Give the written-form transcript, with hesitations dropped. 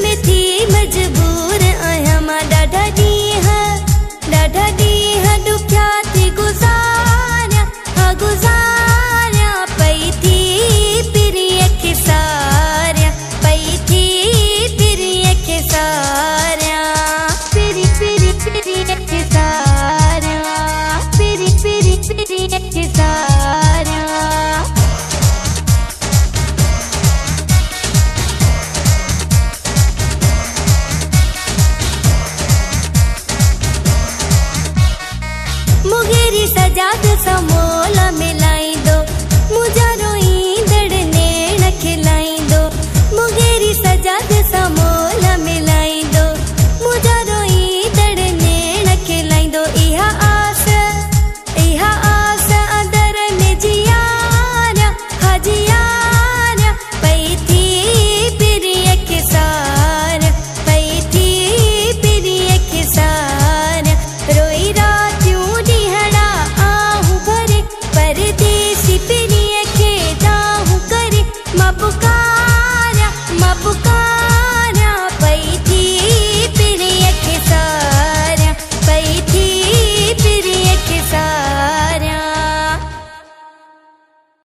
में थी मजबूर आया मां ॾाढा ॾींहं ॾुखिया थी गुज़ारिया हाँ गुज़ारिया पई थी पिरीअ खे सारिया पई थी पिरीअ खे सारिया पिरीअ खे सारिया पिरीअ खे सारिया। मुगेरी सजाद समोला मिलाईंदो मुंहिंजा रोईंदड़ नेण खिलाईंदो मुगेरी सजाद समोला मिलाईंदो मुंहिंजा रोईंदड़ नेण खिलाईंदो इहा आस अंदर में जियारिया हा जियारिया पई थी पिरीअ खे सारिया पई थी पिरीअ खे सारिया रोई रातियूं ॾींहड़ा आहूं भरे परदेसी पिरीअ खे दाहूं करे मां पुकार